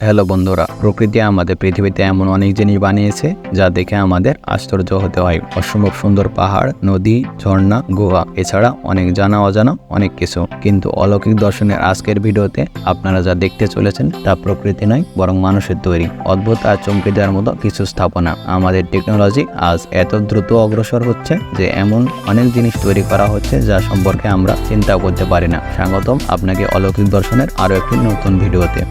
Hello বন্ধুরা, প্রকৃতি আমাদের পৃথিবীতে এমন অনেক জিনিস বানিয়েছে যা দেখে আমাদের আশ্চর্য হতে হয়। অসম্ভব সুন্দর পাহাড়, নদী, ঝর্ণা, গুহা, এছাড়া অনেক জানা অজানা অনেক কিছু। কিন্তু অলৌকিক দর্শনের আজকের ভিডিওতে আপনারা যা দেখতে চলেছেন তা প্রকৃতি নয়, বরং মানুষের তৈরি অদ্ভুত আর চমকে দেওয়ার মতো কিছু স্থাপনা। আমাদের টেকনোলজি আজ এত দ্রুত অগ্রসর হচ্ছে যে এমন অনেক জিনিস তৈরি করা হচ্ছে যা সম্পর্কে আমরা চিন্তাও করতে পারি না। স্বাগতম আপনাকে অলৌকিক দর্শনের আরও একটি নতুন ভিডিওতে।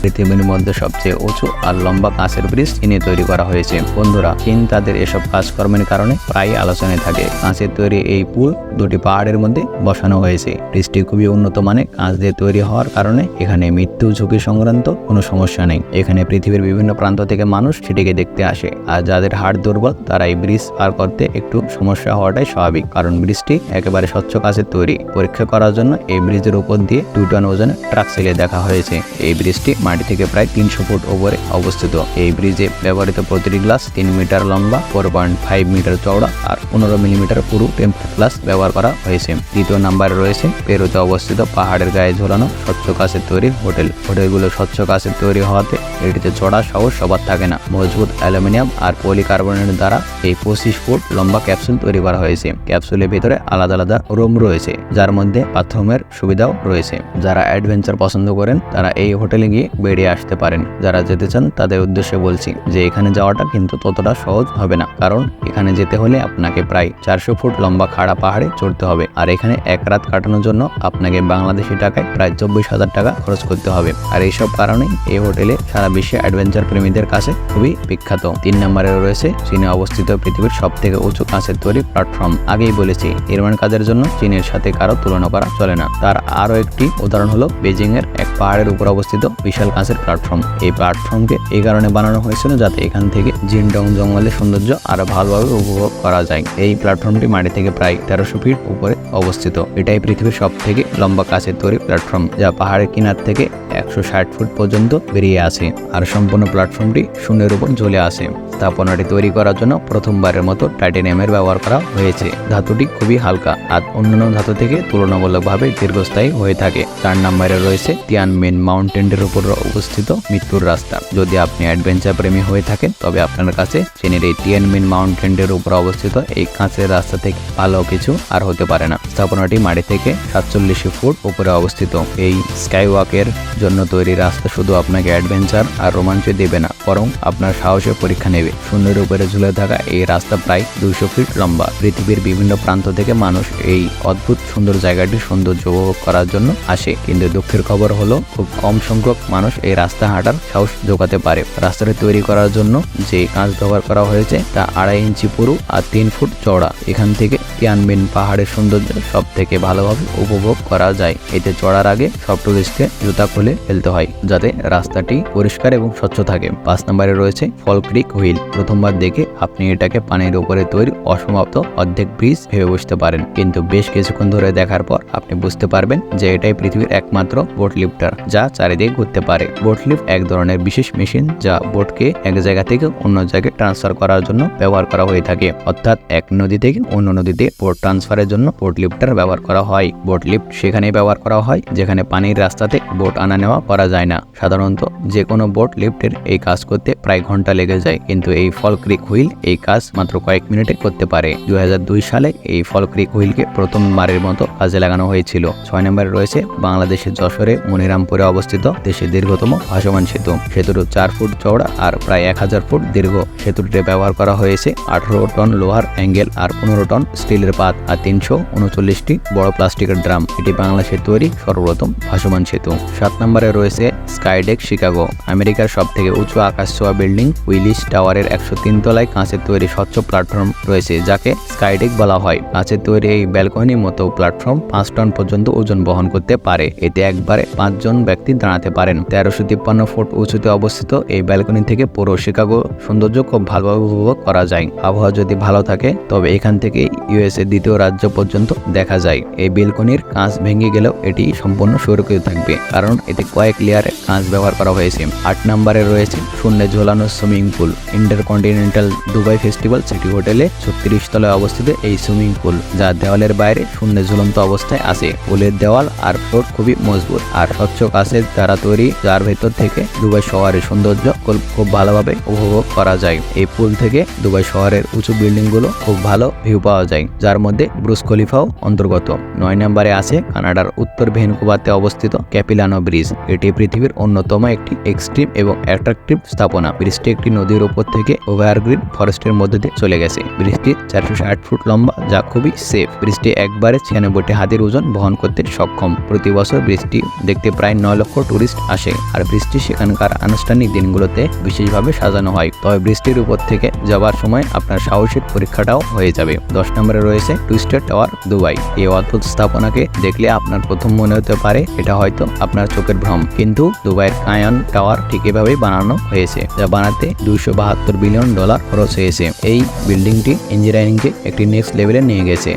পৃথিবীর মধ্যে সবচেয়ে উঁচু আর লম্বা কাঁচের ব্রিজ চীনে তৈরি করা হয়েছে। বন্ধুরা, চীন তাদের এসব কাজকর্মের কারণে প্রায় আলোচনায় থাকে। কাঁচের তৈরি এই পুল দুটি পাহাড়ের মধ্যে বসানো হয়েছে। ব্রিজটি খুবই উন্নত মানের কাঁচ দিয়ে তৈরি হওয়ার কারণে এখানে মৃত্যু ঝুঁকি সংক্রান্ত কোনো সমস্যা নেই। এখানে পৃথিবীর বিভিন্ন প্রান্ত থেকে মানুষ সেটিকে দেখতে আসে, আর যাদের হাড় দুর্বল তারা এই ব্রিজ পার করতে একটু সমস্যা হওয়াটাই স্বাভাবিক, কারণ ব্রিজটি একেবারে স্বচ্ছ কাঁচের তৈরি। পরীক্ষা করার জন্য এই ব্রিজের উপর দিয়ে 2 টন ওজনের ট্রাক চালিয়ে দেখা হয়েছে। এই ব্রিজটি মাটি থেকে প্রায় 300 ফুট উপরে অবস্থিত। এই ব্রিজে ব্যবহৃত প্রতিটি গ্লাস 3 মিটার লম্বা, 4.5 মিটার চওড়া আর 15 মিলিমিটার পুরু টেম্পলেট গ্লাস ব্যবহার করা হয়েছে। দ্বিতীয় নম্বরে রয়েছে পেরুতে অবস্থিত পাহাড়ের গায়ে ঝোলানো স্বচ্ছ কাঁচের তৈরি হোটেল। হোটেলগুলো স্বচ্ছ কাঁচের তৈরি হওয়াতে এটিতে চড়া সাহস সবার থাকে না। মজবুত অ্যালুমিনিয়াম আর পলিকার্বনেট দ্বারা এই 25 ফুট লম্বা ক্যাপসুল তৈরি করা হয়েছে। ক্যাপসুলের ভিতরে আলাদা আলাদা রুম রয়েছে, যার মধ্যে বাথরুমের সুবিধাও রয়েছে। যারা অ্যাডভেঞ্চার পছন্দ করেন তারা এই হোটেলে গিয়ে বেরিয়ে আসতে পারেন। যারা যেতে চান তাদের উদ্দেশ্যে বলছি যে এখানে যাওয়াটা কিন্তু ততটা সহজ হবে না, কারণ এখানে যেতে হলে আপনাকে প্রায় 400 ফুট লম্বা খাড়া পাহাড়ে চড়তে হবে, আর এখানে এক রাত কাটানোর জন্য আপনাকে বাংলাদেশি টাকায় প্রায় 24,000 টাকা খরচ করতে হবে। আর এইসব কারণে এই হোটেলে সারা বিশ্বে অ্যাডভেঞ্চার প্রেমীদের কাছে খুবই বিখ্যাত। 3 নম্বরে রয়েছে চীনে অবস্থিত পৃথিবীর সব থেকে উঁচু কাঁচের তৈরি প্ল্যাটফর্ম। আগেই বলেছি, নির্মাণ কাজের জন্য চীনের সাথে কারো তুলনা করা চলে না। তার আরও একটি উদাহরণ হলো বেজিং এর এক পাহাড়ের উপর অবস্থিত বিশাল কাঁচের প্ল্যাটফর্ম। এই প্ল্যাটফর্মকে এই কারণে বানানো হয়েছিল যাতে এখান থেকে জিনডং জঙ্গলের সৌন্দর্য আরো ভালোভাবে উপভোগ করা যায়। এই প্ল্যাটফর্মটি মাটি থেকে প্রায় 1300 ফিট উপরে অবস্থিত। এটাই পৃথিবীর সব থেকে লম্বা কাঁচের তৈরি প্ল্যাটফর্ম, যা পাহাড়ের কিনার থেকে 160 ফুট পর্যন্ত বেরিয়ে আসে, আর সম্পূর্ণ প্ল্যাটফর্মটি শূন্যের উপর ঝুলে আসে। স্থাপনাটি তৈরি করার জন্য প্রথমবারের মতো টাইটানিয়ামের ব্যবহার করা হয়েছে। ধাতুটি খুবই হালকা আর অন্যান্য ধাতু থেকে তুলনামূলকভাবে দীর্ঘস্থায়ী হয়ে থাকে। 4 নম্বরে রয়েছে তিয়ানমেন মাউন্টেনের উপর অবস্থিত মৃত্যুর রাস্তা। যদি আপনি অ্যাডভেঞ্চার প্রেমী হয়ে থাকেন তবে আপনার কাছে চীনের এই তিয়ানমেন মাউন্টেনের উপর অবস্থিত এই কাঁচের রাস্তা থেকে ভালো কিছু আর হতে পারে না। স্থাপনাটি মাটি থেকে 47 ফুট উপরে অবস্থিত। এই স্কাইওয়াকের জন্য তৈরি রাস্তা শুধু আপনাকে অ্যাডভেঞ্চার আর রোমাঞ্চ দেবে না, বরং আপনার সাহসের পরীক্ষা নেবে। শূন্যের উপরে ঝুলে থাকা এই রাস্তা প্রায় 200 ফিট লম্বা। পৃথিবীর বিভিন্ন প্রান্ত থেকে মানুষ এই অদ্ভুত সুন্দর জায়গাটির সৌন্দর্য উপভোগ করার জন্য আসে, কিন্তু দুঃখের খবর হলো খুব কম সংখ্যক মানুষ এই রাস্তা হাঁটার সাহস জোগাতে পারে। রাস্তাটি তৈরি করার জন্য যে কাঁচ ব্যবহার করা হয়েছে তা 2.5 ইঞ্চি পুরু আর 3 ফুট চওড়া। এখান থেকে তিয়ানমেন পাহাড়ের সৌন্দর্য সব থেকে ভালোভাবে উপভোগ করা যায়। এতে চড়ার আগে সব টুরিস্টকে জুতা খুলে ফেলতে হয় যাতে রাস্তাটি পরিষ্কার এবং স্বচ্ছ থাকে। 5 নম্বরে রয়েছে ফল ক্রিক হুইল। প্রথমবার দেখে আপনি এটাকে পানির উপরে তৈরি অসমাপ্ত অর্ধেক ব্রিজ ভেবে বসতে পারেন, কিন্তু বেশ কিছুক্ষণ ধরে দেখার পর আপনি বুঝতে পারবেন যে এটাই পৃথিবীর একমাত্র বোট লিফটার যা চারিদিকে ঘুরতে পারে। বোট লিফট এক ধরনের বিশেষ মেশিন যা বোটকে এক জায়গা থেকে অন্য জায়গায় ট্রান্সফার করার জন্য ব্যবহার করা হয়ে থাকে। অর্থাৎ এক নদী থেকে অন্য নদীতে বোট ট্রান্সফারের জন্য বোট লিফটার ব্যবহার করা হয়। বোট লিফট সেখানে ব্যবহার করা হয় যেখানে পানির রাস্তাতে বোট আনা নেওয়া করা যায় না। সাধারণত যে কোনো বোট লিফটের এই কাজ করতে প্রায় ঘন্টা লেগে যায়, কিন্তু এই ফল ক্রিক হুইল এই কাজ মাত্র কয়েক মিনিটে করতে পারে। 2002 সালে এই ফল ক্রিক হুইলকে প্রথমবারের মতো কাজে লাগানো হয়েছিল। 6 নম্বরে রয়েছে বাংলাদেশের যশোরে মনিরামপুরে অবস্থিত দেশের দীর্ঘতম ভাসমান সেতু। সেতুটি 4 ফুট চওড়া আর প্রায় 1000 ফুট দীর্ঘ। সেতুটিতে ব্যবহার করা হয়েছে 18 টন লোহার অ্যাঙ্গেল আর 15 টন স্টিলের পাত আর 339টি বড় প্লাস্টিকের ড্রাম। এটি বাংলাদেশের তৈরি সর্বপ্রথম ভাসমান সেতু। 7 নম্বরে রয়েছে স্কাইডেক শিকাগো। আমেরিকার সব থেকে উঁচু আকাশ ছোঁয়া বিল্ডিং উইলিস টাওয়ারের 103 তলায় কাঁচের তৈরি স্বচ্ছ প্ল্যাটফর্ম রয়েছে, যাকে স্কাইডেক বলা হয়। কাঁচের তৈরি এই ব্যালকনির মতো প্ল্যাটফর্ম 5 টন পর্যন্ত ওজন বহন করতে পারে। এতে একবারে 5 জন ব্যক্তি দাঁড়াতে পারেন। 1353 ফুট উঁচুতে অবস্থিত এই ব্যালকনি থেকে পুরো শিকাগো সৌন্দর্য খুব ভালোভাবে উপভোগ করা যায়। আবহাওয়া যদি ভালো থাকে তবে এখান থেকে ইউএসএ দ্বিতীয় রাজ্য পর্যন্ত দেখা যায়। এই ব্যালকনির কাঁচ ভেঙে গেলেও এটি সম্পূর্ণ সুরক্ষিত থাকবে, কারণ এতে কয়েক লেয়ারে কাঁচ ব্যবহার করা হয়েছে। 8 নম্বরে রয়েছে শূন্যে ঝোলানো swimming pool. Intercontinental Dubai festival city হোটেলে 36 তলায় অবস্থিত এই সুইমিং পুল, যা দেওয়ালের বাইরে শূন্যে ঝুলন্ত অবস্থায় আছে। পুলের দেওয়াল আর ফ্লোর খুবই মজবুত আর স্বচ্ছ কাঁচের দ্বারা তৈরি, যার ভেতর থেকে দুবাই শহরের সৌন্দর্য খুব ভালোভাবে উপভোগ করা যায়। এই পুল থেকে দুবাই শহরের উঁচু বিল্ডিং গুলো খুব ভালো ভিউ পাওয়া যায়, যার মধ্যে ব্রুজ খলিফাও অন্তর্গত। 9 নম্বরে আছে কানাডার উত্তর ভ্যানকুভারে অবস্থিত ক্যাপিলানো ব্রিজ। এটি পৃথিবীর অন্যতম একটি এক্সট্রিম এবং অ্যাট্রাকটিভ স্থাপনা। ব্রিজটি একটি নদীর উপর থেকে ওভারগ্রিন ফরেস্টের মধ্যে দিয়ে চলে গেছে। ব্রিজটি 460 ফুট লম্বা, যা খুবই সেফ। ব্রিজটি একবারে 96টি হাতির ওজন বহন করতে সক্ষম। প্রতি বছর ব্রিজটি দেখতে প্রায় 9 লক্ষ টুরিস্ট আসে আর ব্রিজটি সেখানকার আনুষ্ঠানিক দিনগুলোতে বিশেষভাবে সাজানো হয়। তবে ব্রিজটির উপর থেকে যাওয়ার সময় আপনার সাহসের পরীক্ষাটাও হয়ে যাবে। 10 নম্বরে রয়েছে টুইস্টেড টাওয়ার দুবাই। এই অদ্ভুত স্থাপনাকে দেখলে আপনার প্রথম মনে হতে পারে এটা হয়তো আপনার চোখের ভ্রম, কিন্তু দুবাইয়ের কায়ান টাওয়ার ঠিক এভাবেই বানানো হয়েছে, যা বানাতে $272 বিলিয়ন খরচ হয়েছে। এই বিল্ডিংটি ইঞ্জিনিয়ারিংকে একটি নেক্সট লেভেলে নিয়ে গেছে।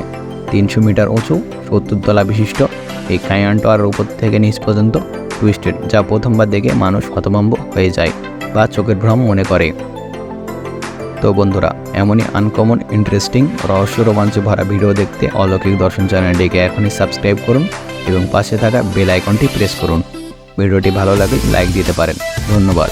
300 মিটার উঁচু, 70 তলা বিশিষ্ট এই কায়ান টাওয়ারের উপর থেকে নিচ পর্যন্ত টুইস্টেড, যা প্রথমবার দেখে মানুষ হতভম্ব হয়ে যায় বা চোখের ভ্রম মনে করে। তো বন্ধুরা, এমনই আনকমন, ইন্টারেস্টিং, রহস্য রোমাঞ্চ ভরা ভিডিও দেখতে অলৌকিক দর্শন চ্যানেলটিকে এখনই সাবস্ক্রাইব করুন এবং পাশে থাকা বেল আইকনটি প্রেস করুন। ভিডিওটি ভালো লাগলে লাইক দিতে পারেন। ধন্যবাদ।